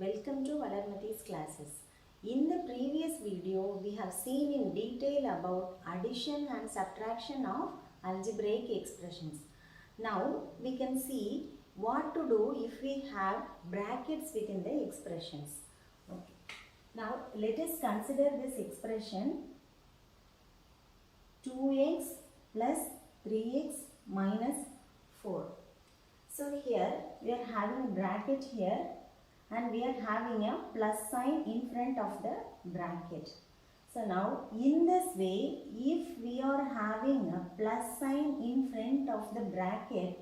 Welcome to Valarmati's classes. In the previous video, we have seen in detail about addition and subtraction of algebraic expressions. Now, we can see what to do if we have brackets within the expressions. Okay. Now, let us consider this expression 2x plus 3x minus 4. So, here we are having a bracket here, and we are having a plus sign in front of the bracket. So now in this way, if we are having a plus sign in front of the bracket,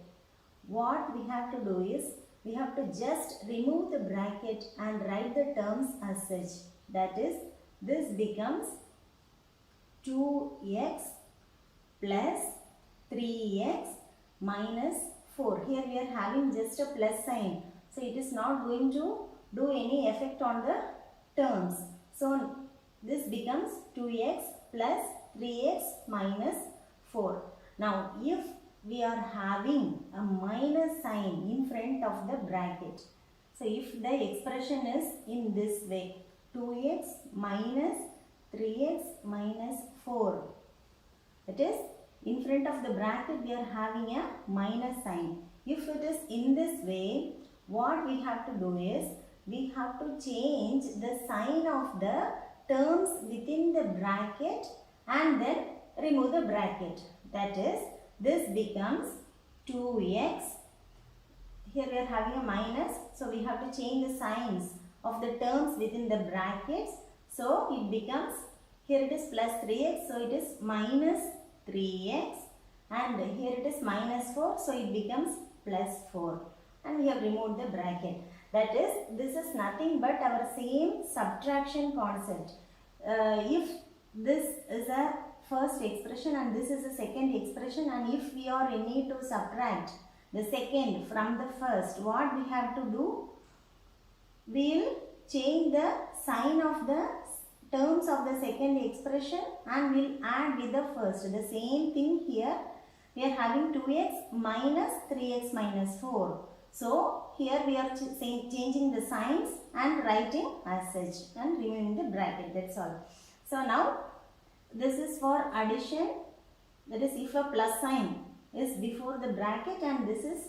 what we have to do is we have to just remove the bracket and write the terms as such. That is, this becomes 2x plus 3x minus 4. Here we are having just a plus sign. So it is not going to do any effect on the terms. So this becomes 2x plus 3x minus 4. Now if we are having a minus sign in front of the bracket, so if the expression is in this way, 2x minus 3x minus 4, that is in front of the bracket we are having a minus sign. If it is in this way, what we have to do is we have to change the sign of the terms within the bracket and then remove the bracket. That is, this becomes 2x. Here we are having a minus, so we have to change the signs of the terms within the brackets. So it becomes, here it is plus 3x, so it is minus 3x, and here it is minus 4, so it becomes plus 4. And we have removed the bracket. That is, this is nothing but our same subtraction concept. If this is a first expression and this is a second expression, and if we are in need to subtract the second from the first, what we have to do? We will change the sign of the terms of the second expression and we will add with the first. The same thing here. We are having 2x minus 3x minus 4. So here we are changing the signs and writing as such and removing the bracket. That's all. So now this is for addition. That is, if a plus sign is before the bracket, and this is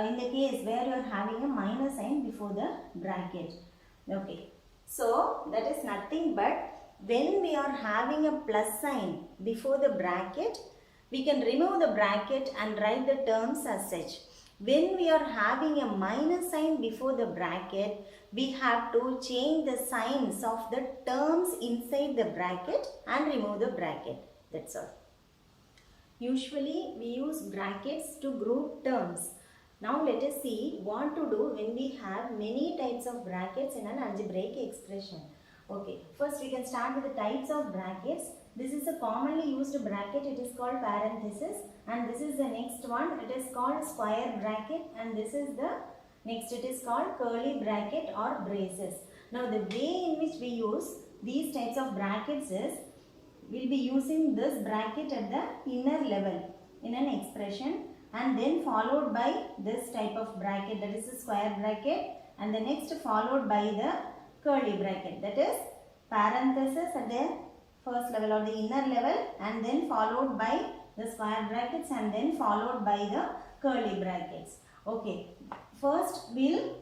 in the case where you are having a minus sign before the bracket. Okay. So that is nothing but when we are having a plus sign before the bracket, we can remove the bracket and write the terms as such. When we are having a minus sign before the bracket, we have to change the signs of the terms inside the bracket and remove the bracket. That's all. Usually we use brackets to group terms. Now let us see what to do when we have many types of brackets in an algebraic expression. Okay, first we can start with the types of brackets. This is a commonly used bracket, it is called parenthesis, and this is the next one, it is called square bracket, and this is the next, it is called curly bracket or braces. Now the way in which we use these types of brackets is, we will be using this bracket at the inner level in an expression, and then followed by this type of bracket, that is a square bracket, and the next followed by the curly bracket, that is parenthesis at the first level or the inner level, and then followed by the square brackets, and then followed by the curly brackets. Okay, first we'll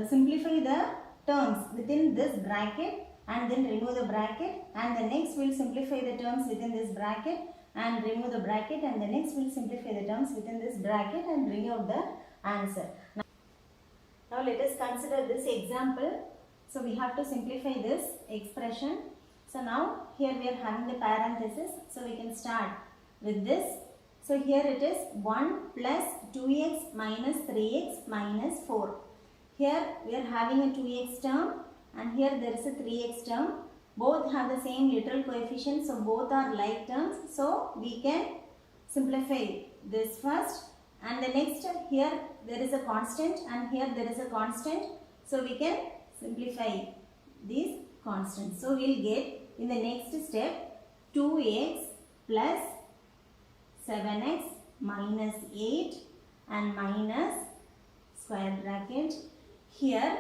simplify the terms within this bracket and then remove the bracket, and the next we'll simplify the terms within this bracket and remove the bracket, and the next we'll simplify the terms within this bracket and bring out the answer. Now let us consider this example. So we have to simplify this expression. So now here we are having the parenthesis. So we can start with this. So here it is 1 plus 2x minus 3x minus 4. Here we are having a 2x term and here there is a 3x term. Both have the same literal coefficient, so both are like terms. So we can simplify this first, and the next here there is a constant and here there is a constant. So we can simplify these constants. So we will get in the next step 2x plus 7x minus 8 and minus square bracket. Here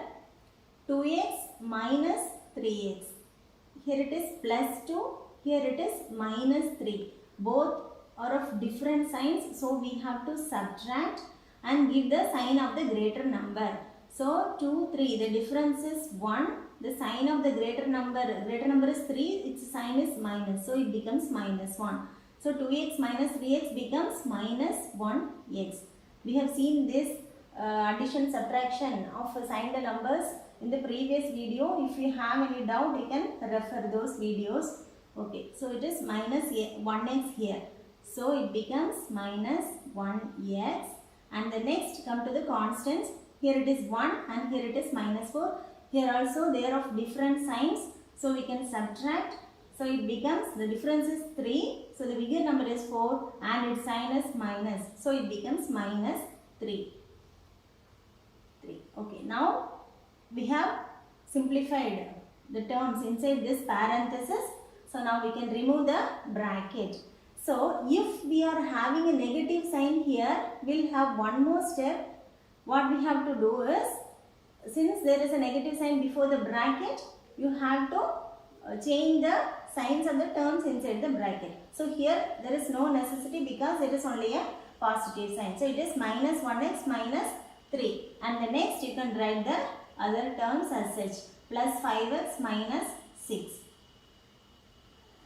2x minus 3x. Here it is plus 2, here it is minus 3. Both are of different signs, so we have to subtract and give the sign of the greater number. So 2, 3, the difference is 1. The sign of the greater number is 3, its sign is minus, so it becomes minus 1. So 2x minus 3x becomes minus 1x. We have seen this addition subtraction of signed numbers in the previous video. If you have any doubt, you can refer those videos. Okay, so it is minus 1x here. So it becomes minus 1x. And the next come to the constants. Here it is 1 and here it is minus 4. Here also they are of different signs. So we can subtract. So it becomes, the difference is 3. So the bigger number is 4 and its sign is minus. So it becomes minus 3. Okay, now we have simplified the terms inside this parenthesis. So now we can remove the bracket. So if we are having a negative sign here, we'll have one more step. What we have to do is, since there is a negative sign before the bracket, you have to change the signs of the terms inside the bracket. So here there is no necessity because it is only a positive sign. So it is minus 1x minus 3. And the next you can write the other terms as such. Plus 5x minus 6.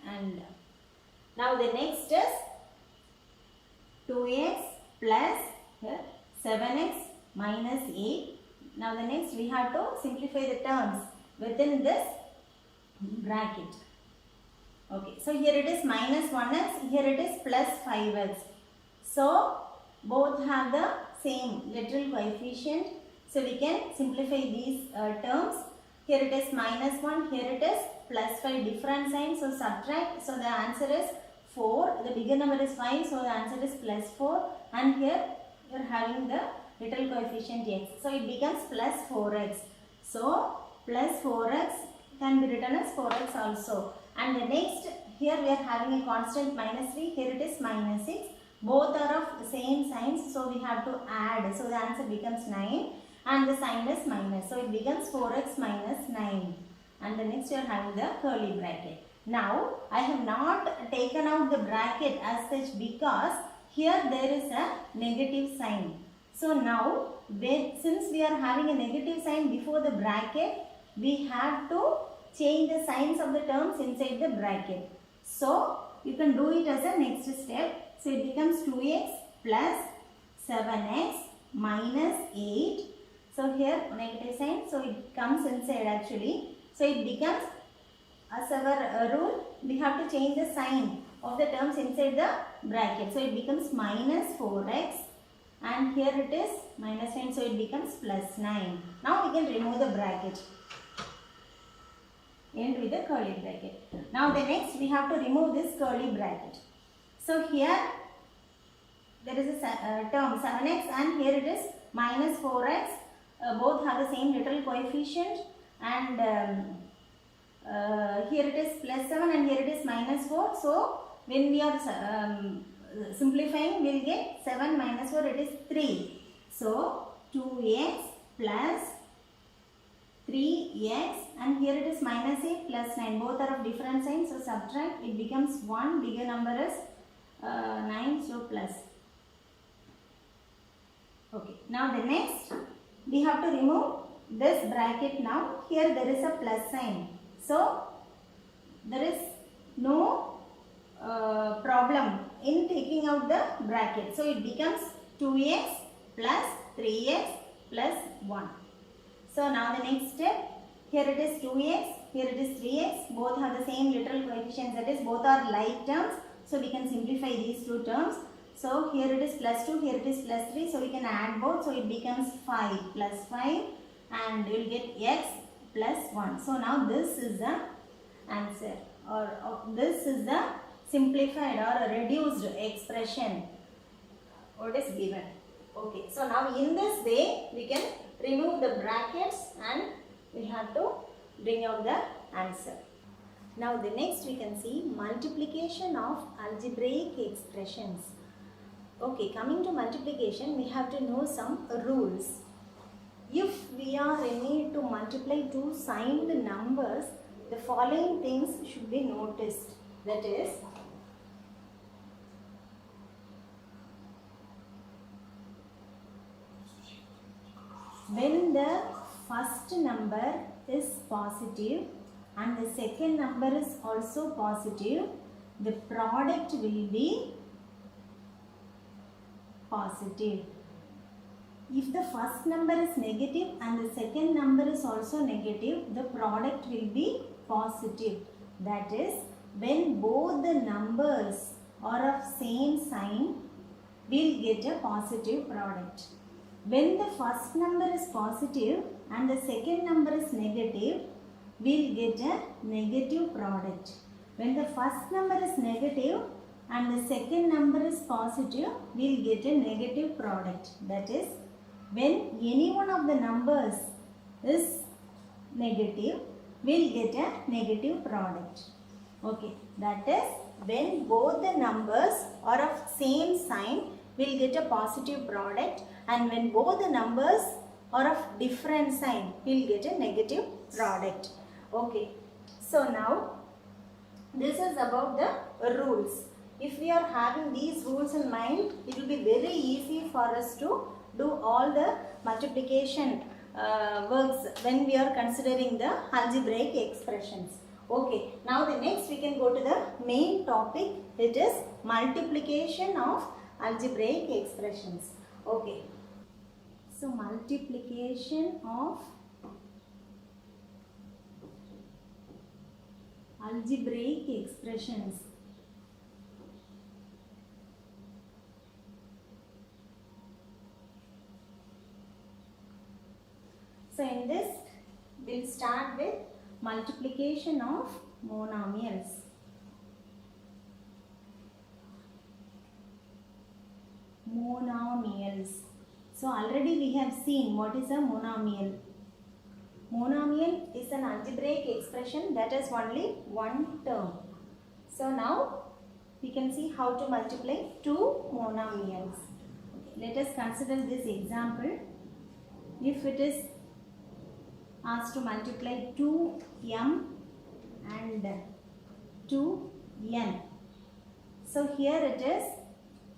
And now the next is 2x plus 7x minus 8. Now the next we have to simplify the terms within this bracket. Okay, so here it is minus 1x, here it is plus 5x. So both have the same literal coefficient. So we can simplify these terms. Here it is minus 1, here it is plus 5, different signs. So subtract. So the answer is 4. The bigger number is 5. So the answer is plus 4. And here you are having the literal coefficient x. So it becomes plus 4x. So plus 4x can be written as 4x also. And the next, here we are having a constant minus 3. Here it is minus 6. Both are of the same signs. So we have to add. So the answer becomes 9. And the sign is minus. So it becomes 4x minus 9. And the next you are having the curly bracket. Now I have not taken out the bracket as such because here there is a negative sign. So now since we are having a negative sign before the bracket, we have to change the signs of the terms inside the bracket. So you can do it as a next step. So it becomes 2x plus 7x minus 8. So here negative sign, so it comes inside actually. So it becomes, as our rule, we have to change the sign of the terms inside the bracket. So it becomes minus 4x and here it is minus 9, so it becomes plus 9. Now we can remove the bracket. End with the curly bracket. Now the next we have to remove this curly bracket. So here there is a term 7x and here it is minus 4x. Both have the same literal coefficient and here it is plus 7 and here it is minus 4. So when we are simplifying, we will get 7 minus 4, it is 3. So 2x plus 3x and here it is minus 8 plus 9. Both are of different signs. So subtract, it becomes 1. Bigger number is 9, so plus. Okay, now the next we have to remove this bracket now. Here there is a plus sign. So there is no problem in taking out the bracket. So it becomes 2x plus 3x plus 1. So now the next step, here it is 2x, here it is 3x. Both have the same literal coefficients, that is both are like terms. So we can simplify these two terms. So here it is plus 2, here it is plus 3. So we can add both. So it becomes 5 plus 5 and you will get x plus 1. So now this is the answer, or this is the simplified or a reduced expression what is given. Okay, so now in this way we can remove the brackets and we have to bring out the answer. Now the next we can see multiplication of algebraic expressions. Okay, coming to multiplication, we have to know some rules. if we are in need to multiply two signed numbers, the following things should be noticed. That is, when the first number is positive and the second number is also positive, the product will be positive. If the first number is negative and the second number is also negative, the product will be positive. That is, when both the numbers are of same sign, we'll get a positive product. When the first number is positive and the second number is negative, we'll get a negative product. When the first number is negative and the second number is positive, we'll get a negative product. That is, when any one of the numbers is negative, we'll get a negative product. Okay, that is, when both the numbers are of same sign, we'll get a positive product, and when both the numbers are of different sign, we'll get a negative product. Okay, so now this is about the rules. If we are having these rules in mind, it will be very easy for us to do all the multiplication works when we are considering the algebraic expressions. Okay, now the next we can go to the main topic, it is multiplication of algebraic expressions. Okay, so multiplication of algebraic expressions. So in this, we'll start with multiplication of monomials. Monomials. So already we have seen what is a monomial. Monomial is an algebraic expression that has only one term. So now we can see how to multiply two monomials. Let us consider this example. If it is asked to multiply 2m and 2n. So here it is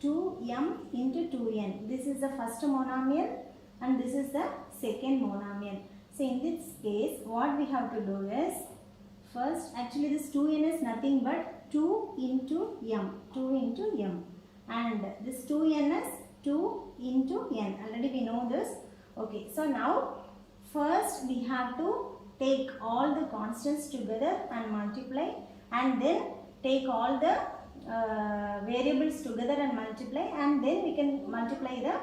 2m into 2n. This is the first monomial and this is the second monomial. So in this case, what we have to do is, first, actually this 2n is nothing but 2 into m, and this 2n is 2 into n. Already we know this. Okay, so now first we have to take all the constants together and multiply, and then take all the variables together and multiply, and then we can multiply the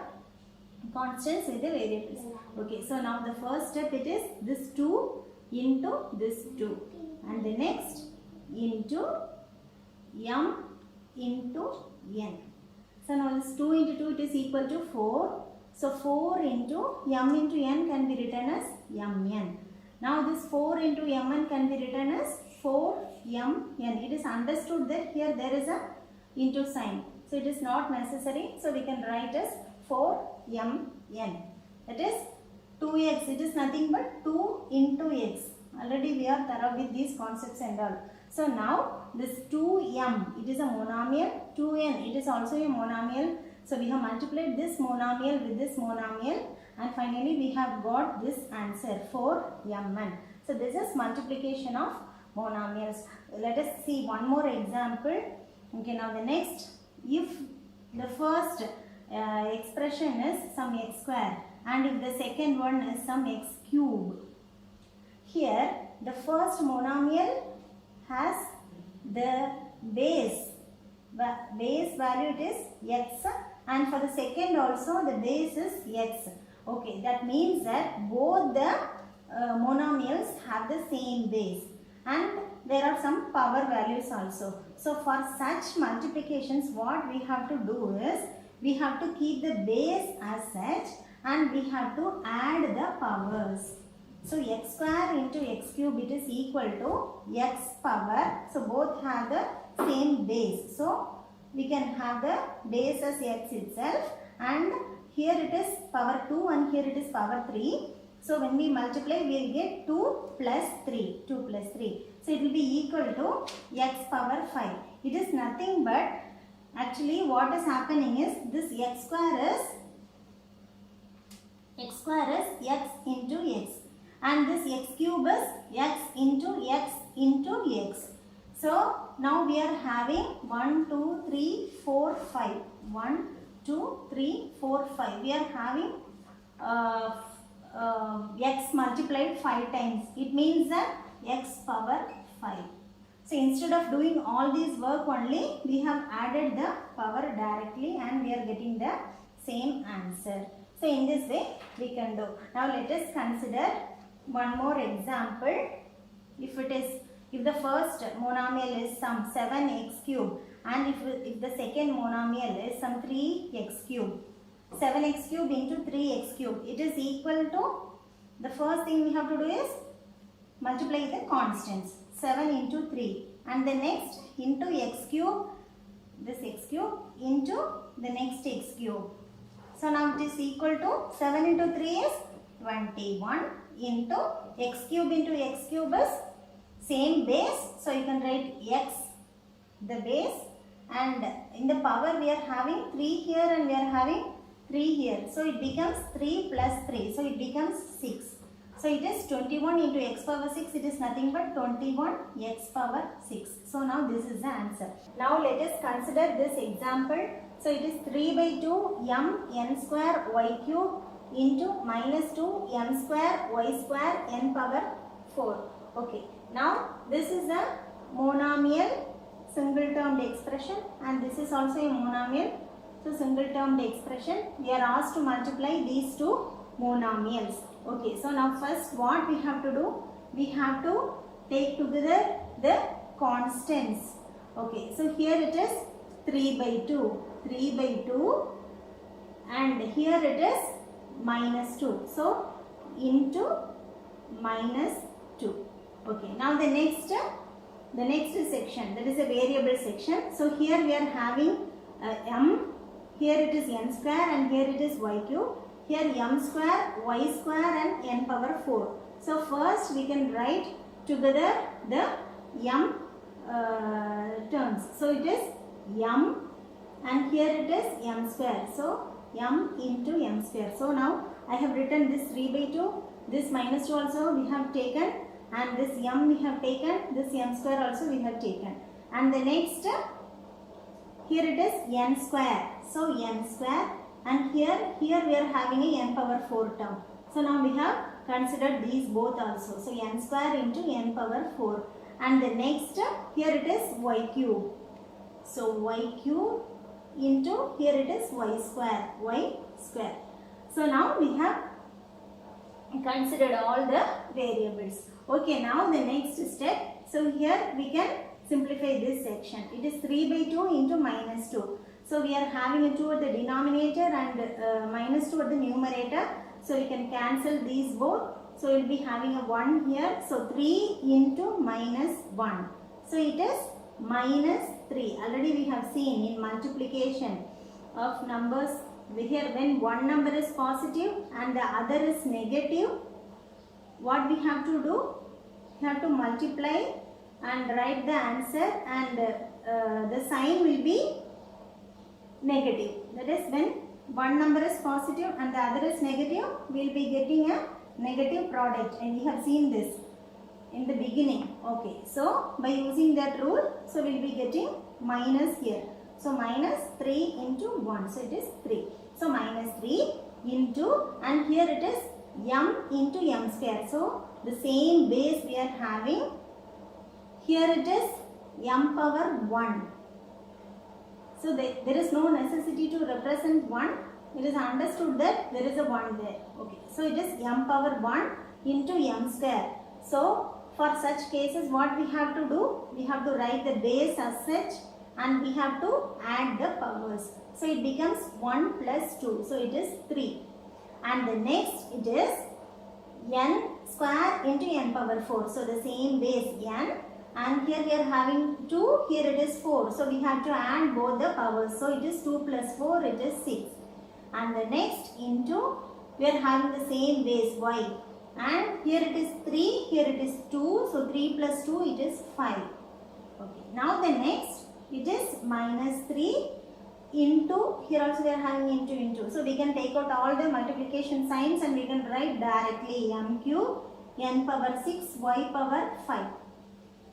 constants with the variables. Okay, so now the first step, it is this 2 into this 2, and the next into m into n. So now this 2 into 2, it is equal to 4. So 4 into m into n can be written as mn. Now this 4 into mn can be written as 4mn. It is understood that here there is a into sign. So it is not necessary. So we can write as 4mn. That is 2x. It is nothing but 2 into x. Already we are thorough with these concepts and all. So now this 2m, it is a monomial. 2n, it is also a monomial. So we have multiplied this monomial with this monomial, and finally we have got this answer 4mn. So this is multiplication of monomials. Let us see one more example. Okay, now the next, if the first expression is some x square and if the second one is some x cube. Here the first monomial has the base value, it is x, and for the second also the base is x. Okay, that means that both the monomials have the same base, and there are some power values also. So for such multiplications, what we have to do is, we have to keep the base as such and we have to add the powers. So x square into x cube, it is equal to x power. So both have the same base. So we can have the base as x itself, and here it is power 2 and here it is power 3. So when we multiply, we will get 2 plus 3. 2 plus 3. So it will be equal to x power 5. It is nothing but, actually what is happening is, this x square is x into x. And this x cube is x into x. So now we are having 1, 2, 3, 4, 5. 1, 2, 3, 4, 5. We are having x multiplied 5 times. It means that x power 5. So instead of doing all this work only, we have added the power directly and we are getting the same answer. So in this way we can do. Now let us consider one more example. If the first monomial is some 7x cube and if the second monomial is some 3x cube. 7x cube into 3x cube. It is equal to, the first thing we have to do is multiply the constants. 7 into 3. And the next into x cube, this x cube into the next x cube. So now it is equal to 7 into 3 is 21 into x cube into x cube is same base. So you can write x, the base, and in the power we are having 3 here and we are having 3 here. So it becomes 3 plus 3. So it becomes 6. So it is 21 into x power 6. It is nothing but 21 x power 6. So now this is the answer. Now let us consider this example. So it is 3 by 2 n square y cube into minus 2 m square y square n power 4. Okay. Now this is a monomial single termed expression and this is also a monomial. So single termed expression. We are asked to multiply these two monomials. Okay, so now first what we have to do? We have to take together the constants. Okay, so here it is 3 by 2. 3 by 2 and here it is minus 2. So into minus 2. Okay, now the next section, that is a variable section. So here we are having m. Here it is n square and here it is y cube. Here m square, y square and n power 4. So first we can write together the m terms. So it is m and here it is m square. So m into m square. So now I have written this 3 by 2. This minus 2 also we have taken and this m we have taken. This m square also we have taken. And the next, here it is n square. So n square. And here we are having a n power 4 term. So now we have considered these both also. So n square into n power 4. And the next, here it is y cube. So y cube into, here it is y square. Y square. So now we have considered all the variables. Okay, now the next step. So here we can simplify this section. It is 3 by 2 into minus 2. So we are having a 2 at the denominator and minus 2 at the numerator. So we can cancel these both. So we will be having a 1 here. So 3 into minus 1. So it is minus 3. Already we have seen in multiplication of numbers. Here when one number is positive and the other is negative, what we have to do? We have to multiply and write the answer and the sign will be negative. That is when one number is positive and the other is negative, we will be getting a negative product and we have seen this in the beginning. Okay, so by using that rule, so we will be getting minus here. So minus 3 into 1, so it is 3. So minus 3 into, and here it is m into m square. So the same base we are having. Here it is m power 1. So there is no necessity to represent 1. It is understood that there is a 1 there. Okay. So it is m power 1 into m square. So for such cases what we have to do? We have to write the base as such and we have to add the powers. So it becomes 1 plus 2. So it is 3. And the next it is n square into n power 4. So the same base n. And here we are having 2, here it is 4. So we have to add both the powers. So it is 2 plus 4, it is 6. And the next into, we are having the same base y. and here it is 3, here it is 2, so 3 plus 2 it is 5. Okay, now the next it is minus 3 into, here also we are having into, so we can take out all the multiplication signs and we can write directly m cube n power 6 y power 5.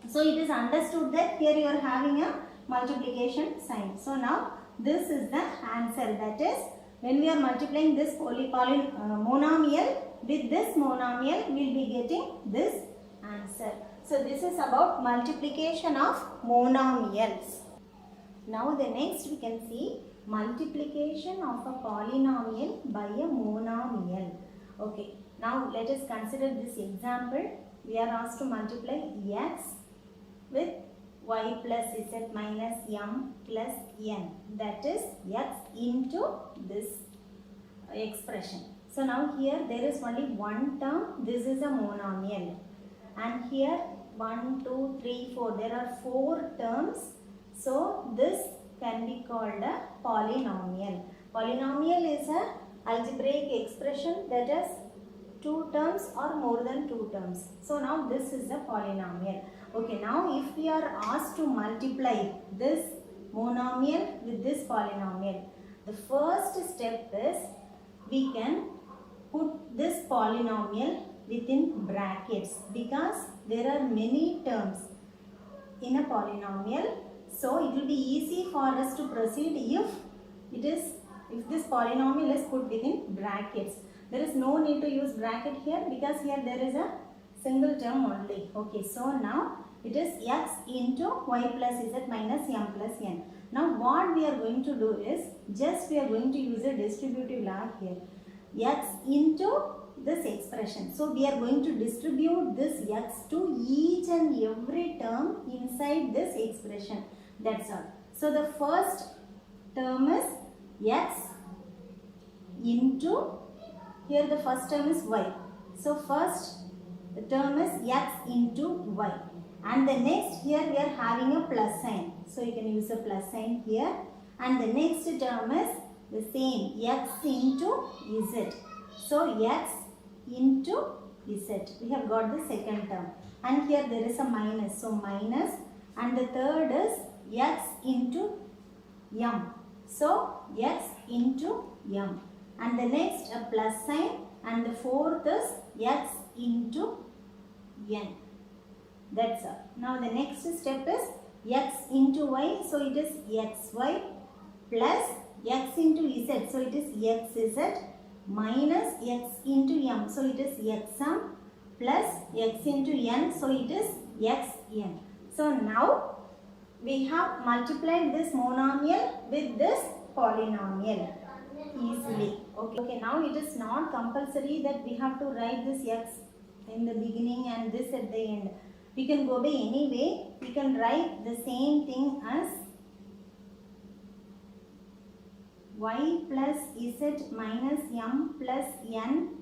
So it is understood that here you are having a multiplication sign. So now this is the answer, that is when we are multiplying this monomial with this monomial, we will be getting this answer. So this is about multiplication of monomials. Now the next we can see multiplication of a polynomial by a monomial. Okay, now let us consider this example. We are asked to multiply x with y plus z minus m plus n, that is x into this expression. So now here there is only one term, this is a monomial, and here 1, 2, 3, 4, there are 4 terms. So this can be called a polynomial. Polynomial is a algebraic expression that has 2 terms or more than 2 terms. So now this is a polynomial. Okay, now if we are asked to multiply this monomial with this polynomial, the first step is we can put this polynomial within brackets because there are many terms in a polynomial. So it will be easy for us to proceed if this polynomial is put within brackets. There is no need to use bracket here because here there is a single term only. Okay, so now it is x into y plus z minus m plus n. Now what we are going to do is just we are going to use a distributive law here. X into this expression. So we are going to distribute this x to each and every term inside this expression. That's all. So the first term is x into, here the first term is y. So first the term is x into y. And the next here we are having a plus sign. So you can use a plus sign here. And the next term is the same, x into z. So x into z. We have got the second term. And here there is a minus. So minus. And the third is x into m. So x into m. And the next a plus sign. And the fourth is x into n. That's all. Now the next step is x into y. So it is xy plus x into z. So it is xz minus x into m. So it is xm plus x into n. So it is xn. So now we have multiplied this monomial with this polynomial easily. Okay, now it is not compulsory that we have to write this x in the beginning and this at the end. We can go by any way. We can write the same thing as y plus z minus m plus n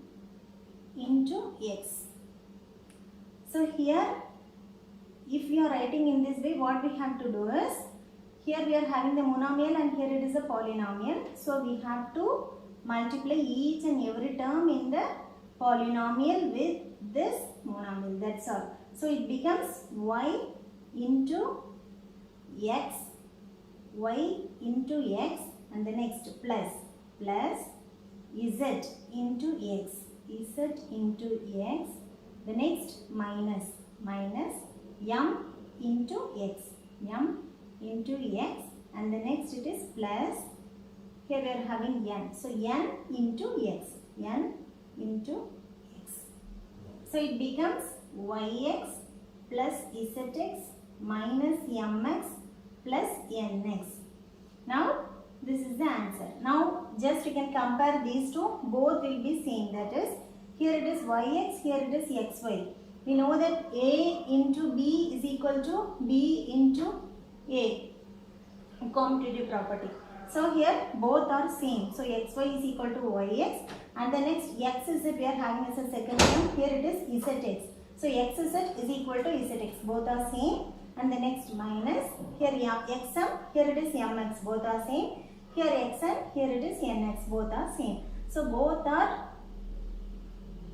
into x. So here, if you are writing in this way, what we have to do is, here we are having the monomial and here it is a polynomial. So we have to multiply each and every term in the polynomial with this monomial. That's all. So it becomes y into x, y into x, and the next plus z into x, z into x, the next minus m into x, m into x, and the next it is plus, here we are having n, so n into x, n into x. So it becomes yx plus zx minus mx plus nx. Now this is the answer. Now just you can compare these two, both will be same, that is here it is yx, here it is xy. We know that a into b is equal to b into a, commutative property. So here both are same. So xy is equal to yx, and the next xz we are having as a second term, here it is zx. So xz is equal to zx, both are same, and the next minus, here xm, here it is mx, both are same, here xn, here it is nx, both are same. So both are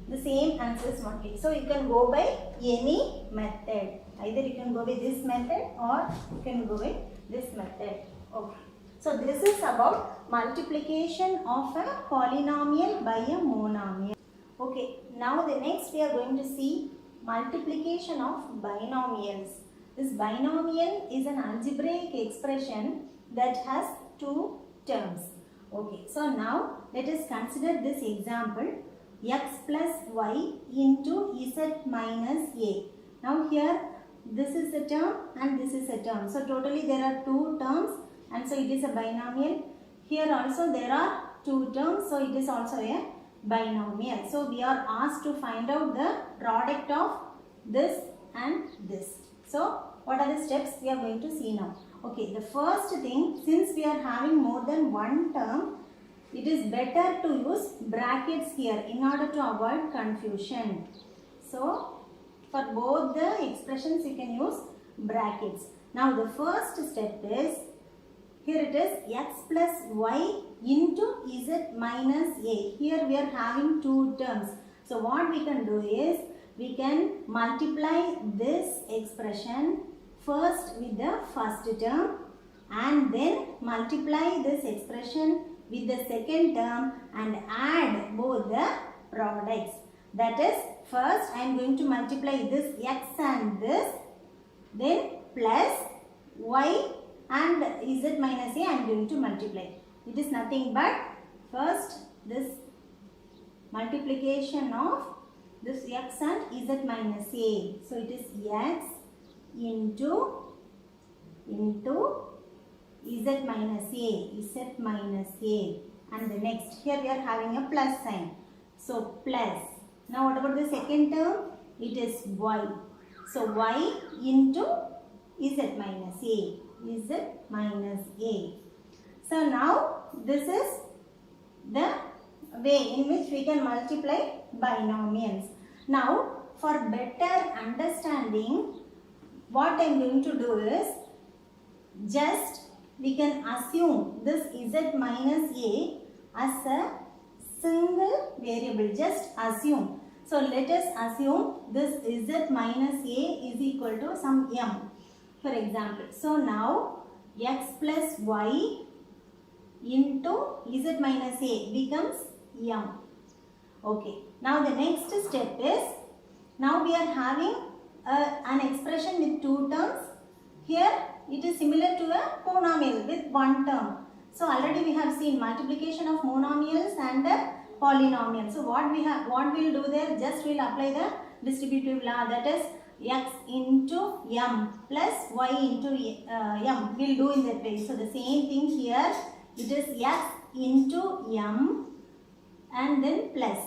the same answers only. So you can go by any method. Either you can go with this method or you can go with this method. Okay. So this is about multiplication of a polynomial by a monomial. Okay. Now the next we are going to see multiplication of binomials. This binomial is an algebraic expression that has two terms. Okay. So now let us consider this example. X plus y into z minus a. Now here this is a term and this is a term. So totally there are two terms and so it is a binomial. Here also there are two terms, so it is also a binomial. So we are asked to find out the product of this and this. So what are the steps we are going to see now? Okay, the first thing, since we are having more than one term, it is better to use brackets here in order to avoid confusion. So for both the expressions you can use brackets. Now the first step is, here it is x plus y into z minus a. Here we are having two terms. So what we can do is, we can multiply this expression first with the first term and then multiply this expression with the second term and add both the products. That is, first I am going to multiply this x and this, then plus y and z minus a I am going to multiply. It is nothing but first this multiplication of this x and z minus a. So it is x into z minus a, and the next, here we are having a plus sign. So plus. Now what about the second term? It is y. So y into z minus a. So now this is the way in which we can multiply binomials. Now for better understanding, what I am going to do is, just we can assume this z minus a as a single variable. Just assume. So let us assume this z minus a is equal to some m, for example. So now x plus y into z minus a becomes m. Okay. Now the next step is, now we are having an expression with two terms. Here it is similar to a monomial with one term. So already we have seen multiplication of monomials and polynomials. So what we will do there, just we will apply the distributive law, that is x into m plus y into m. We will do in that way. So the same thing here, it is x into m and then plus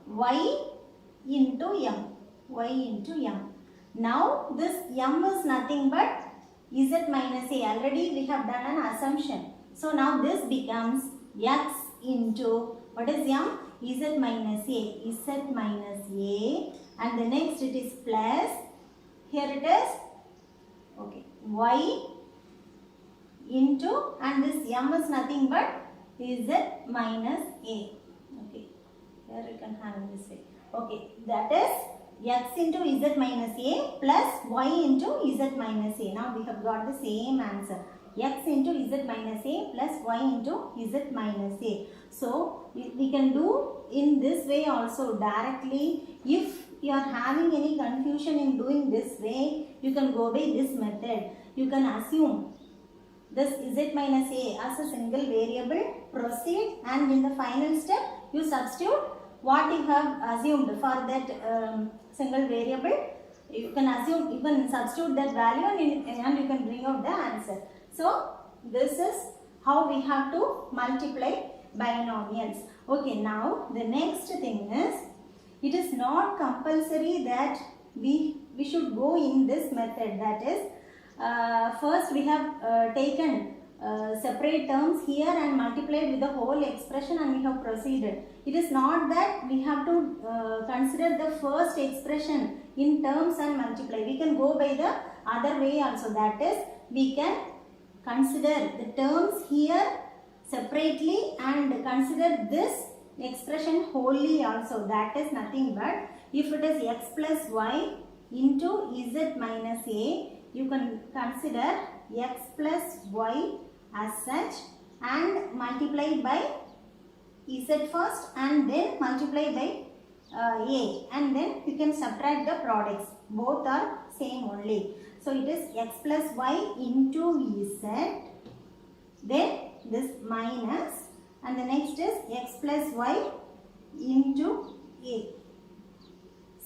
y into m. Now this m is nothing but z minus a. Already we have done an assumption. So now this becomes x into, what is m? Z minus a, and the next it is plus, here it is, okay, y into, and this m is nothing but z minus a. Okay, here you can have it this way. Okay, that is x into z minus a plus y into z minus a. Now we have got the same answer. X into z minus a plus y into z minus a. So we can do in this way also directly. If you are having any confusion in doing this way, you can go by this method. You can assume this z minus a as a single variable, proceed, and in the final step you substitute what you have assumed for that single variable. You can assume, you can substitute that value and you can bring out the answer. So this is how we have to multiply binomials. Okay, now the next thing is, it is not compulsory that we should go in this method. That is, first we have taken separate terms here and multiplied with the whole expression and we have proceeded. It is not that we have to consider the first expression in terms and multiply. We can go by the other way also. That is, we can consider the terms here separately and consider this expression wholly also, that is nothing but if it is x plus y into z minus a, you can consider x plus y as such and multiply by z first and then multiply by a, and then you can subtract the products, both are same only. So it is x plus y into z, then this minus, and the next is x plus y into a.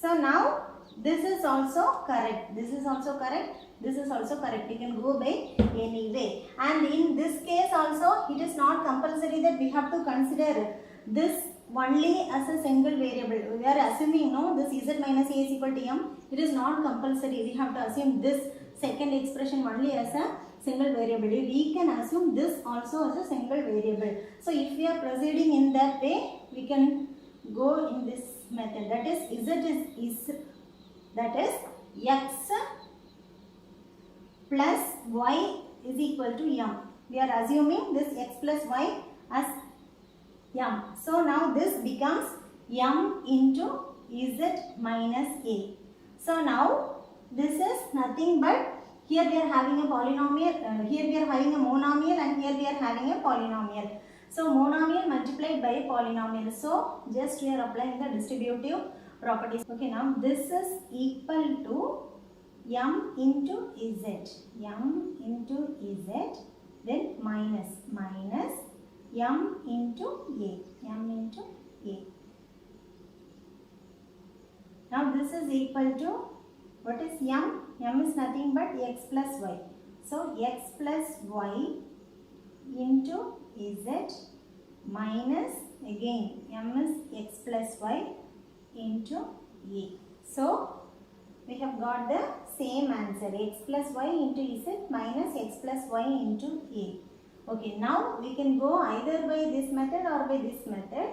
So now this is also correct, this is also correct, this is also correct. You can go by any way. And in this case also, it is not compulsory that we have to consider this only as a single variable. We are assuming no, this z minus a is equal to m. It is not compulsory. We have to assume this second expression only as a single variable. We can assume this also as a single variable. So if we are proceeding in that way, we can go in this method. That is that is x plus y is equal to m. We are assuming this x plus y as m. So now this becomes m into z minus a. So now this is nothing but, here we are having a polynomial, here we are having a monomial, and here we are having a polynomial. So monomial multiplied by polynomial. So just we are applying the distributive properties. Okay, now this is equal to m into z, m into z, then minus m into a, m into a. Now this is equal to, what is m? M is nothing but x plus y. So x plus y into z minus, again m is x plus y into a. So we have got the same answer, x plus y into z minus x plus y into a. Okay, now we can go either by this method or by this method.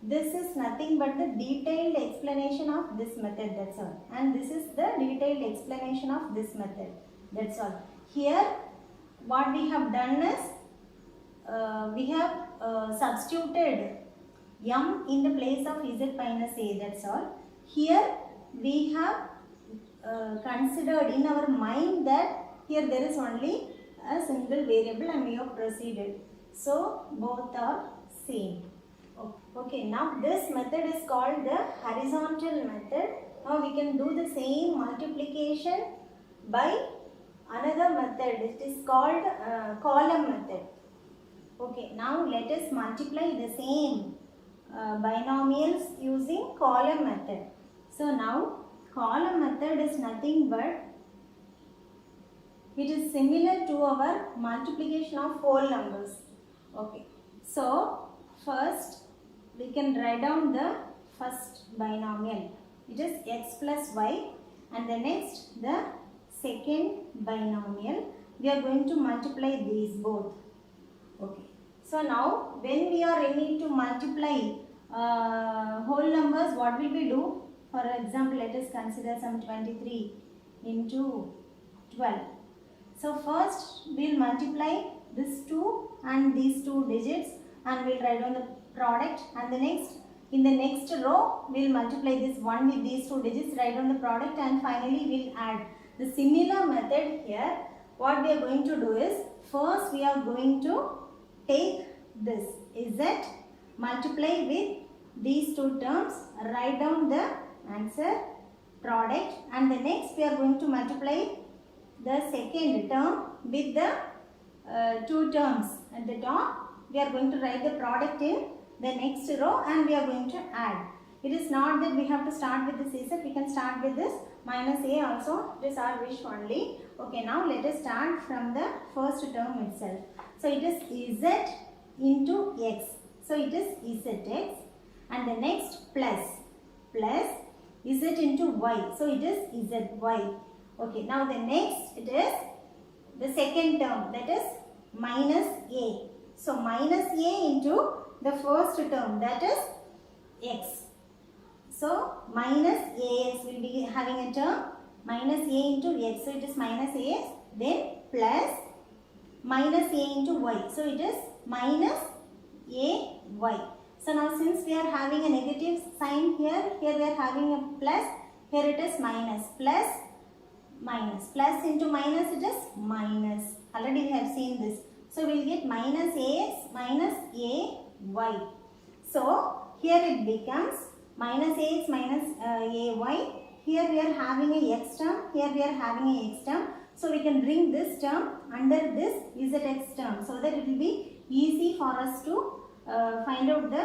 This is nothing but the detailed explanation of this method, that's all. And this is the detailed explanation of this method, that's all. Here what we have done is, we have substituted m in the place of z minus a, that's all. Here we have considered in our mind that here there is only a single variable and we have proceeded. So both are same. Okay, now this method is called the horizontal method. Now we can do the same multiplication by another method. It is called column method. Okay, now let us multiply the same binomials using column method. So now column method is nothing but, it is similar to our multiplication of whole numbers. Okay, so first we can write down the first binomial. It is x plus y, and the next the second binomial. We are going to multiply these both. Okay, so now when we are in need to multiply whole numbers, what will we do? For example, let us consider some 23 into 12. So first we will multiply this 2 and these two digits, and we will write down the product, and the next, in the next row we will multiply this 1 with these two digits, write down the product, and finally we will add. The similar method here, what we are going to do is, first we are going to take this z, multiply with these two terms, write down the answer, product, and the next we are going to multiply the second term with the two terms at the top. We are going to write the product in the next row and we are going to add. It is not that we have to start with this z, we can start with this minus a also, it is our wish only. Okay, now let us start from the first term itself. So it is z into x, so it is zx, and the next plus z into y, so it is zy. Okay, now the next it is the second term, that is minus a. So minus a into the first term, that is x. So minus as will be having a term minus a into x, so it is minus a, then plus minus a into y, so it is minus a y. So now since we are having a negative sign here we are having a plus, here it is minus, plus minus, plus into minus it is minus. Already we have seen this. So we will get minus ax minus ay. So here it becomes minus ax minus ay. Here we are having a x term, here we are having a x term. So we can bring this term under this zx term so that it will be easy for us to find out the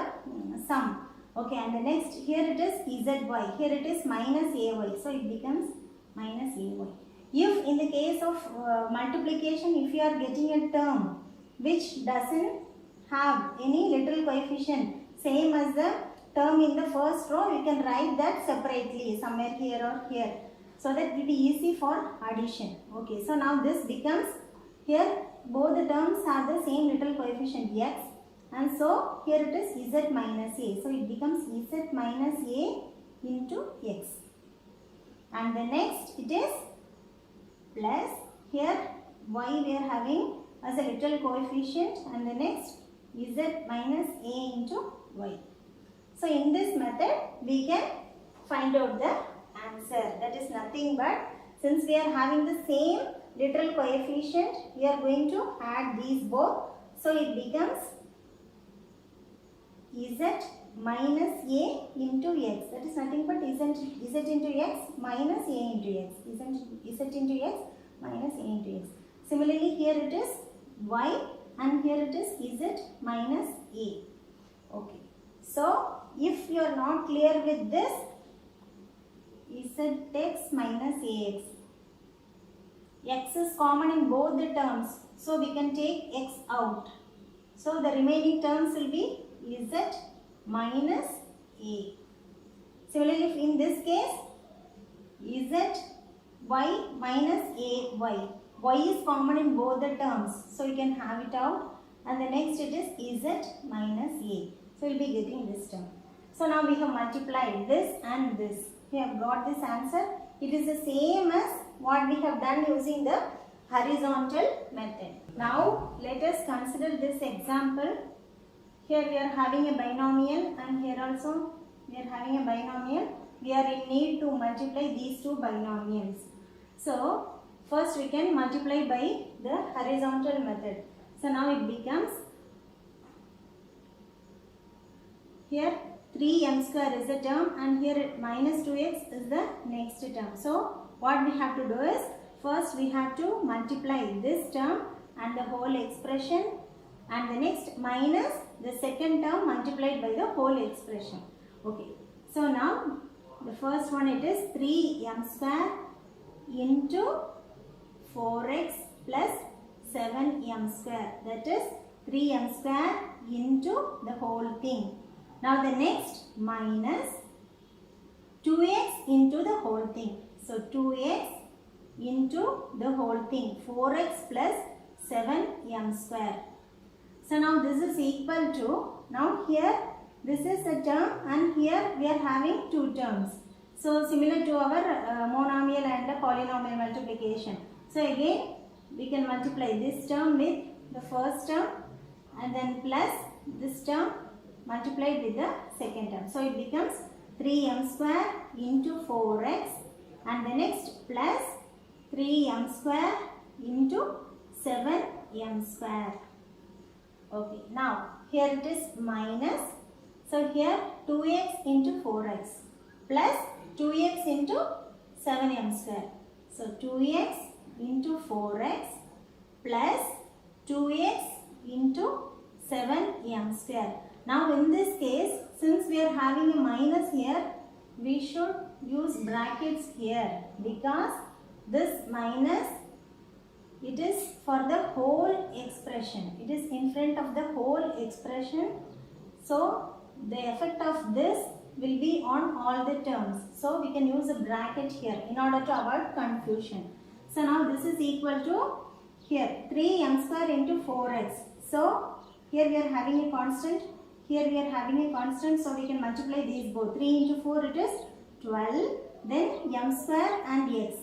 sum. Okay, and the next here it is zy, here it is minus ay. So it becomes minus ay. If in the case of multiplication, if you are getting a term which doesn't have any little coefficient, same as the term in the first row, you can write that separately somewhere here or here, so that it will be easy for addition. Okay, so now this becomes, here both the terms have the same little coefficient x, and so here it is z minus a. So it becomes z minus a into x. And the next it is plus, here y we are having as a little coefficient, and the next z minus a into y. So in this method we can find out the answer. That is nothing but, since we are having the same little coefficient, we are going to add these both. So it becomes z minus a into x. That is nothing but z into x minus a into x. Z into x minus a into x. Similarly here it is y, and here it is z minus a. Okay. So if you are not clear with this, zx minus ax. X is common in both the terms, so we can take x out. So the remaining terms will be z minus a. Similarly, in this case, z y minus a y. Y is common in both the terms, so you can have it out. And the next it is z minus a. So we will be getting this term. So now we have multiplied this and this. We have got this answer. It is the same as what we have done using the horizontal method. Now let us consider this example. Here we are having a binomial, and here also we are having a binomial. We are in need to multiply these two binomials. So first we can multiply by the horizontal method. So now it becomes, here 3m square is the term, and here minus 2x is the next term. So what we have to do is, first we have to multiply this term and the whole expression, and the next minus the second term multiplied by the whole expression. Okay. So now the first one, it is 3m square into 4x plus 7m square. That is 3m square into the whole thing. Now the next minus 2x into the whole thing. So 2x into the whole thing, 4x plus 7m square. So now this is equal to, now here this is a term, and here we are having two terms. So similar to our monomial and the polynomial multiplication. So again we can multiply this term with the first term, and then plus this term multiplied with the second term. So it becomes 3m square into 4x, and the next plus 3m square into 7m square. Okay, now here it is minus. So here 2x into 4x plus 2x into 7m square. So 2x into 4x plus 2x into 7m square. Now in this case, since we are having a minus here, we should use brackets here, because this minus, it is for the whole expression. It is in front of the whole expression. So the effect of this will be on all the terms. So we can use a bracket here in order to avoid confusion. So now this is equal to, here 3m square into 4x. So here we are having a constant. Here we are having a constant, so we can multiply these both. 3 into 4 it is 12. Then m square and x.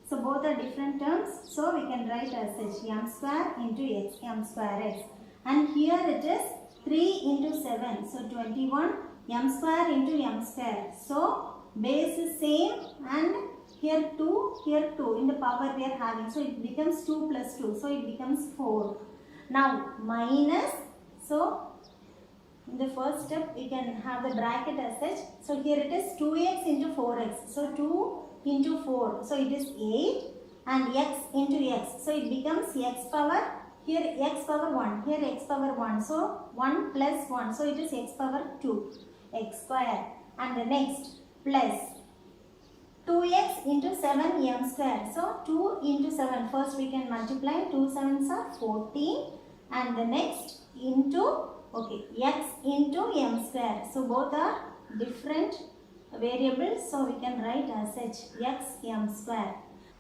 So both are different terms, so we can write as such m square into x, m square x. And here it is 3 into 7. So 21 m square into m square. So base is same and here 2 in the power we are having. So it becomes 2 plus 2. So it becomes 4. Now minus, so in the first step we can have the bracket as such. So here it is 2x into 4x. So 2 into 4. So it is 8 and x into x. So it becomes x power, here x power 1, here x power 1. So 1 plus 1. So it is x power 2, x square. And the next plus 2x into 7m square. So 2 into 7. First we can multiply. 2 7s are 14. And the next into, okay, x into m square. So both are different variables. So we can write as such x m square.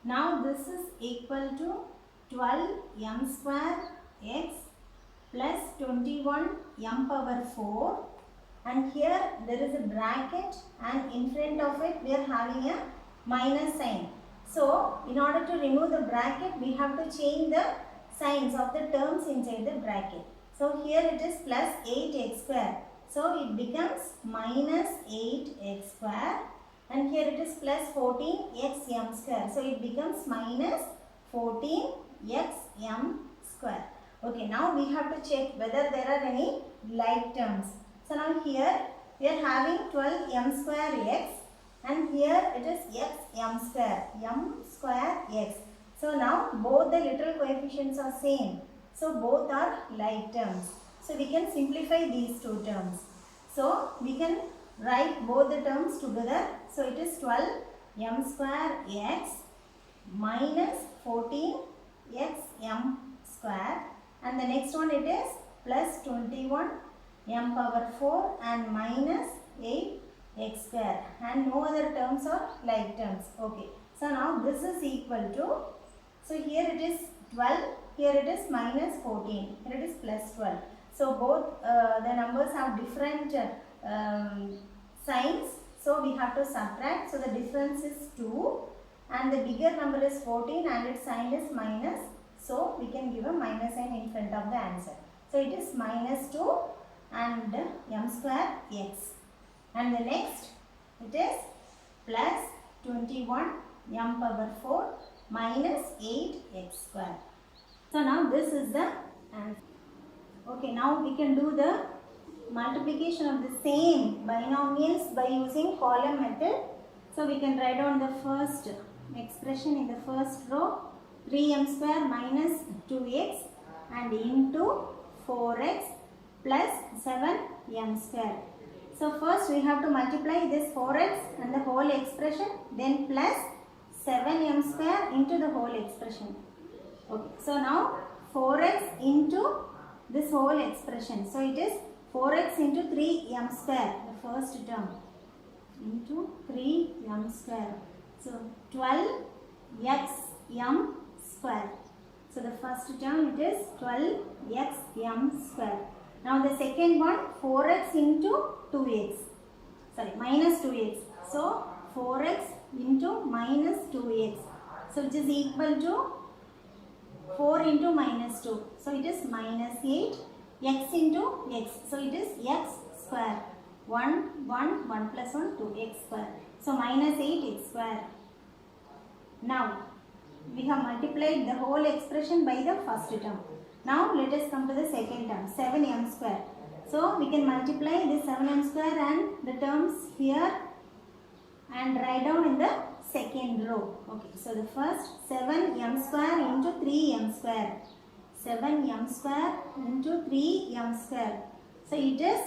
Now this is equal to 12 m square x plus 21 m power 4. And here there is a bracket and in front of it we are having a minus sign. So in order to remove the bracket we have to change the signs of the terms inside the bracket. So here it is plus 8x square. So it becomes minus 8x square. And here it is plus 14xm square. So it becomes minus 14xm square. Okay, now we have to check whether there are any like terms. So now here we are having 12m square x and here it is xm square, m square x. So now both the literal coefficients are same. So both are like terms. So we can simplify these two terms. So we can write both the terms together. So it is 12 m square x minus 14 x m square, and the next one it is plus 21 m power 4 and minus 8 x square, and no other terms are like terms. Okay, so now this is equal to, so here it is 12, here it is minus 14, here it is plus 12. So both the numbers have different signs, so we have to subtract. So the difference is 2 and the bigger number is 14 and its sign is minus, so we can give a minus sign in front of the answer. So it is minus 2 and m square x, and the next it is plus 21 m power 4 minus 8x square. So now this is the answer. Okay, now we can do the multiplication of the same binomials by using column method. So we can write down the first expression in the first row, 3m square minus 2x and into 4x plus 7m square. So first we have to multiply this 4x and the whole expression, then plus 7m square into the whole expression. Okay, so now 4x into this whole expression. So it is 4x into 3m square, the first term, into 3m square. So 12xm square. So the first term it is 12xm square. Now the second one, 4x into 2x, sorry, minus 2x. So 4x into minus 2x. So which is equal to 4 into minus 2. So it is minus 8 x into x. So it is x square. 1 plus 1 2 x square. So minus 8 x square. Now we have multiplied the whole expression by the first term. Now let us come to the second term, 7m square. So we can multiply this 7m square and the terms here and write down in the second row. Okay, so the first 7m square into 3m square. 7m square into 3m square. So it is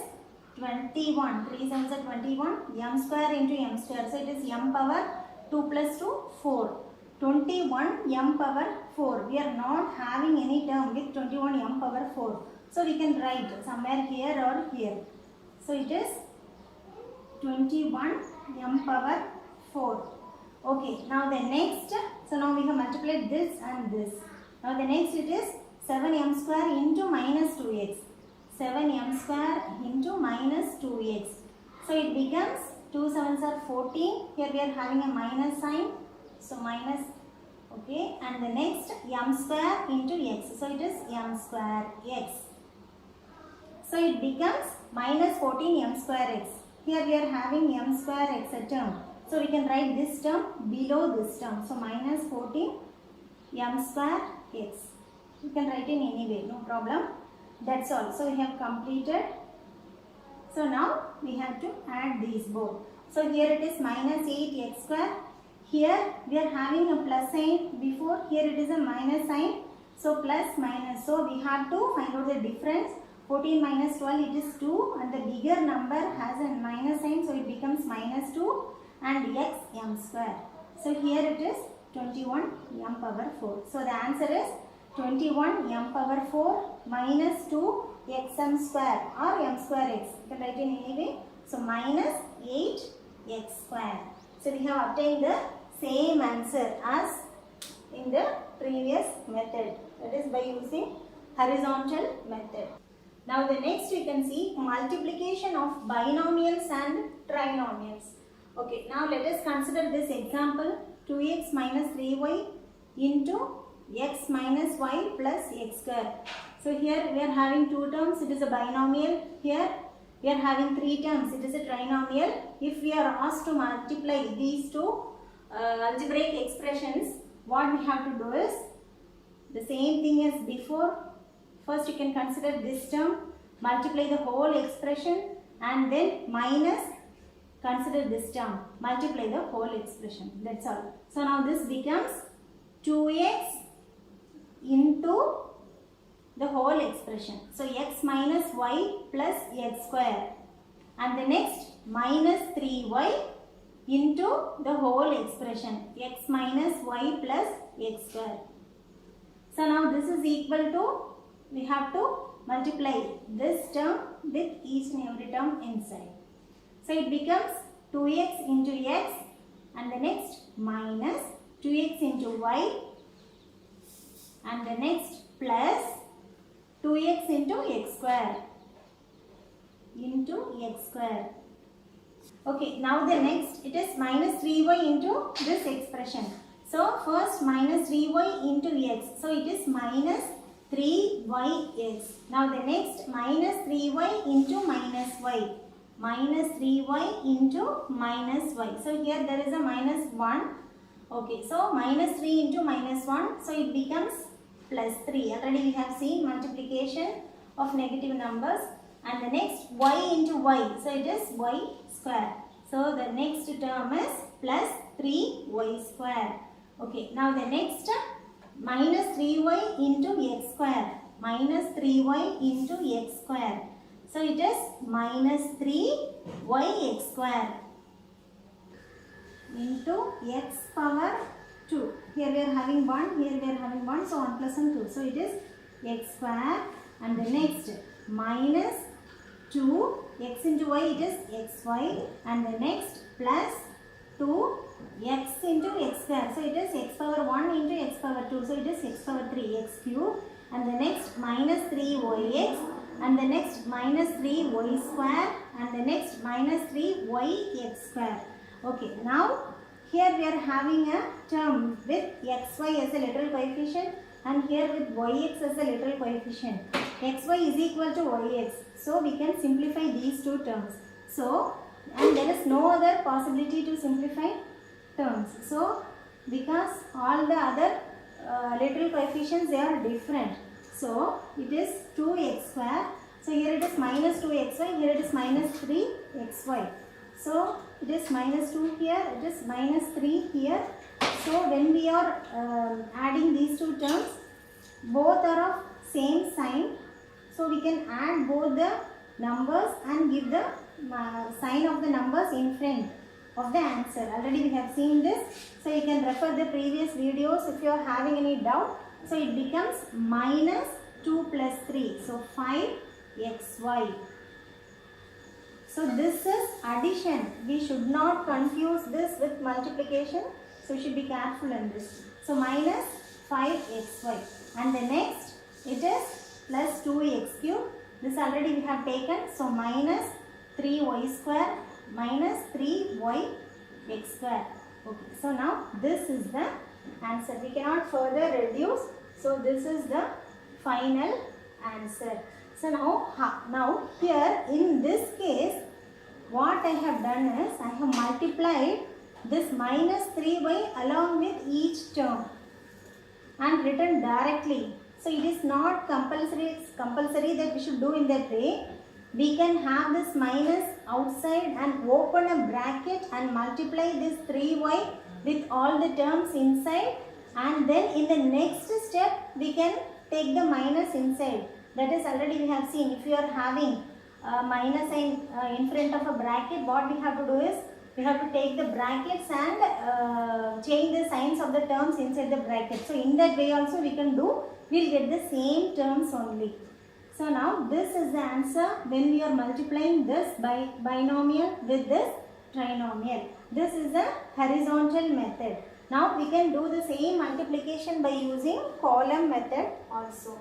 21. 3 7s are 21. M square into m square. So it is m power 2 plus 2, 4. 21 m power 4. We are not having any term with 21 m power 4. So we can write somewhere here or here. So it is 21 m power 4. Okay, now the next, so now we have multiplied this and this. Now the next it is 7m square into minus 2x. 7m square into minus 2x. So it becomes 2 7s are 14. Here we are having a minus sign. So minus, okay, and the next m square into x. So it is m square x. So it becomes minus 14 m square x. Here we are having m square x a term. So we can write this term below this term. So minus 14 m square x. You can write in any way, no problem. That's all. So we have completed. So now we have to add these both. So here it is minus 8x square. Here we are having a plus sign before. Here it is a minus sign. So plus minus. So we have to find out the difference. 14 minus 12 it is 2 and the bigger number has a minus sign. So it becomes minus 2 and x m square. So here it is 21 m power 4. So the answer is 21 m power 4 minus 2 x m square or m square x. You can write in any way. So minus 8 x square. So we have obtained the same answer as in the previous method. That is by using horizontal method. Now the next we can see multiplication of binomials and trinomials. Okay, now let us consider this example 2x minus 3y into x minus y plus x square. So here we are having two terms, it is a binomial. Here we are having three terms, it is a trinomial. If we are asked to multiply these two algebraic expressions, what we have to do is the same thing as before. First you can consider this term, multiply the whole expression and then minus, consider this term, multiply the whole expression. That's all. So now this becomes 2x into the whole expression. So x minus y plus x square and the next minus 3y into the whole expression x minus y plus x square. So now this is equal to, we have to multiply this term with each and every term inside. So it becomes 2x into x and the next minus 2x into y and the next plus 2x into x square into x square. Okay, now the next it is minus 3y into this expression. So first minus 3y into x. So it is minus 3yx. Now the next minus 3y into minus y. Minus 3y into minus y. So here there is a minus 1. Okay, so minus 3 into minus 1. So it becomes plus 3. Already we have seen multiplication of negative numbers. And the next y into y. So it is y square. So the next term is plus 3y square. Okay, now the next minus 3y into x square. Minus 3y into x square. So it is minus 3yx square into x power 2. Here we are having 1, here we are having 1. So 1 plus 1 2. So it is x square and the next minus 2 x into y, it is xy and the next plus 2 x into x square. So it is x power 1 into x power 2. So it is x power 3 x cube and the next minus 3yx and the next minus 3y square and the next minus 3yx square. Okay, now here we are having a term with xy as a literal coefficient and here with yx as a literal coefficient. Xy is equal to yx. So we can simplify these two terms. So, and there is no other possibility to simplify terms. So, because all the other literal coefficients, they are different. So, it is 2x square. So, here it is minus 2xy, here it is minus 3xy. So, it is minus 2 here, it is minus 3 here. So, when we are adding these two terms, both are of same sign. So, we can add both the numbers and give the sign of the numbers in front of the answer. Already we have seen this. So, you can refer the previous videos if you are having any doubt. So, it becomes minus 2 plus 3. So, 5xy. So, this is addition. We should not confuse this with multiplication. So, you should be careful in this. So, minus 5xy. And the next, it is plus 2x cube. This already we have taken. So, minus 3y square minus 3yx square. Okay. So, now this is the answer. We cannot further reduce. So, this is the final answer. So now here in this case, what I have done is I have multiplied this minus 3y along with each term and written directly. So it is not compulsory that we should do in that way. We can have this minus outside and open a bracket and multiply this 3y with all the terms inside, and then in the next step we can take the minus inside. That is already we have seen. If you are having minus sign in front of a bracket, what we have to do is we have to take the brackets and change the signs of the terms inside the bracket. So in that way also we can do, we'll get the same terms only. So now this is the answer when we are multiplying this binomial with this trinomial. This is the horizontal method. Now we can do the same multiplication by using column method also.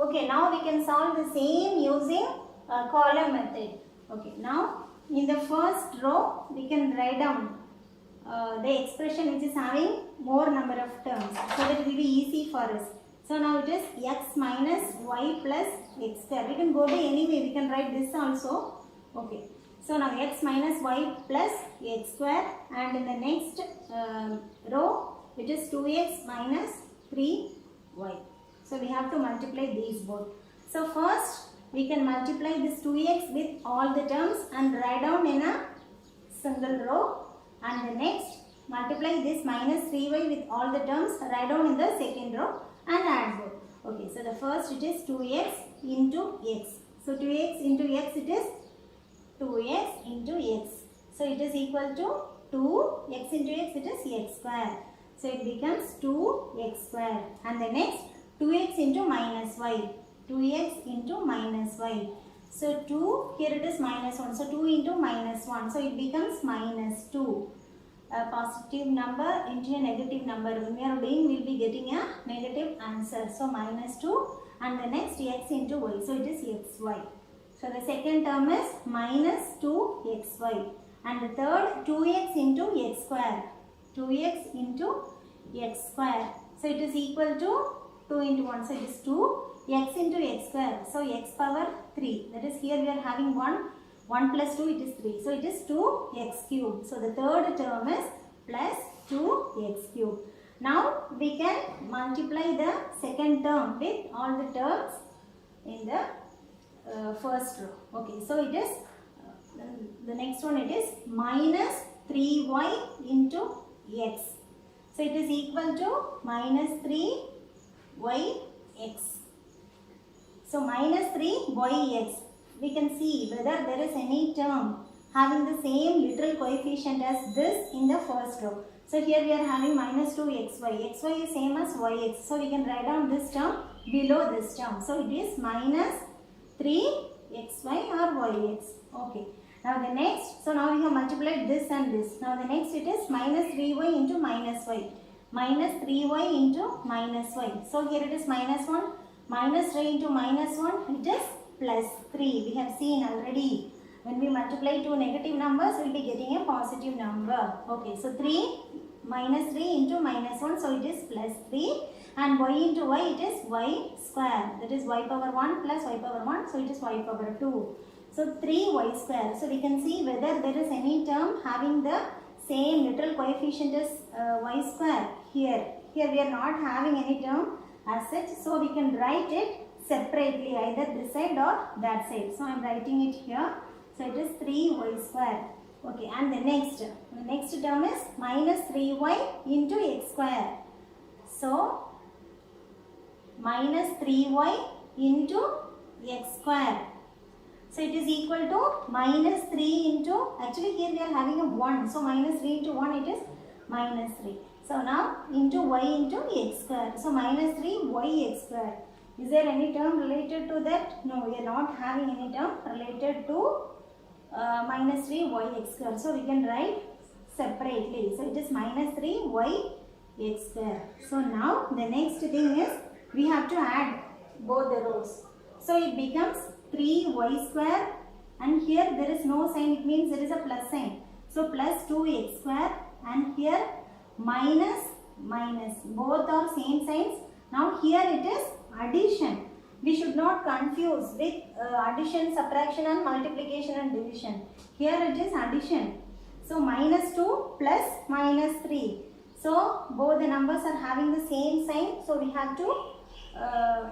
Okay, now we can solve the same using column method. Okay, now in the first row we can write down the expression which is having more number of terms, so that it will be easy for us. So now it is x minus y plus x square. We can go to any way, we can write this also. Okay, so now x minus y plus x square, and in the next row it is 2x minus 3y. So we have to multiply these both. So first we can multiply this 2x with all the terms and write down in a single row, and the next multiply this minus 3y with all the terms, write down in the second row and add both. Okay, so the first it is 2x into x. So 2x into x, it is 2x into x. So it is equal to 2, x into x, it is x square. So it becomes 2x square, and the next 2x into minus y, 2x into minus y. So 2, here it is minus 1, so 2 into minus 1, so it becomes minus 2. A positive number into a negative number. When we are doing, we will be getting a negative answer. So minus 2, and the next x into y, so it is xy. So the second term is minus 2xy, and the third 2x into x square, 2x into x square. So it is equal to 2 into 1, so it is 2, x into x square, so x power 3. That is, here we are having 1 plus 2, it is 3. So it is 2x cube. So the third term is plus 2x cube. Now we can multiply the second term with all the terms in the first row. Okay, so it is, the next one it is minus 3y into x. So it is equal to minus 3yx. So minus 3yx. We can see whether there is any term having the same literal coefficient as this in the first row. So here we are having minus 2xy. xy is same as yx. So we can write down this term below this term. So it is minus 3xy or yx. Okay. Now the next, so now we have multiplied this and this. Now the next it is minus 3y into minus y. Minus 3y into minus y. So here it is minus 1. Minus 3 into minus 1, it is plus 3. We have seen already. When we multiply two negative numbers, we will be getting a positive number. Okay, so 3 minus 3 into minus 1, so it is plus 3. And y into y, it is y square. That is y power 1 plus y power 1, so it is y power 2. So 3y square. So we can see whether there is any term having the same literal coefficient as y square here. Here we are not having any term as such, so we can write it separately, either this side or that side. So I am writing it here. So it is 3y square. Okay, and the next term is minus 3y into x square. So minus 3y into x square. So it is equal to minus 3 into, actually here we are having a 1. So minus 3 into 1, it is minus 3. So now into y into x square. So minus 3y x square. Is there any term related to that? No, we are not having any term related to minus 3y x square. So we can write separately. So it is minus 3y x square. So now the next thing is we have to add both the rows. So it becomes 3y square, and here there is no sign, it means there is a plus sign. So plus 2x square, and here minus, both are same signs. Now here it is addition. We should not confuse with addition, subtraction and multiplication and division. Here it is addition. So minus 2 plus minus 3. So both the numbers are having the same sign. So we have to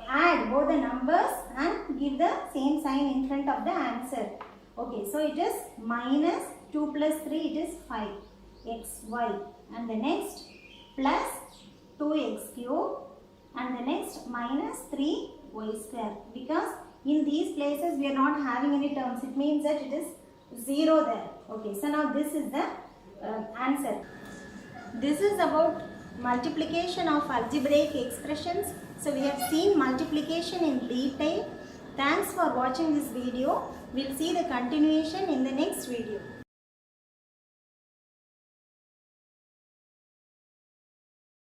add both the numbers and give the same sign in front of the answer. Okay, so it is minus 2 plus 3, it is 5 xy, and the next plus 2x cube, and the next minus 3y square, because in these places we are not having any terms. It means that it is 0 there. Okay, so now this is the answer. This is about multiplication of algebraic expressions. So we have seen multiplication in detail. Thanks for watching this video. We'll see the continuation in the next video.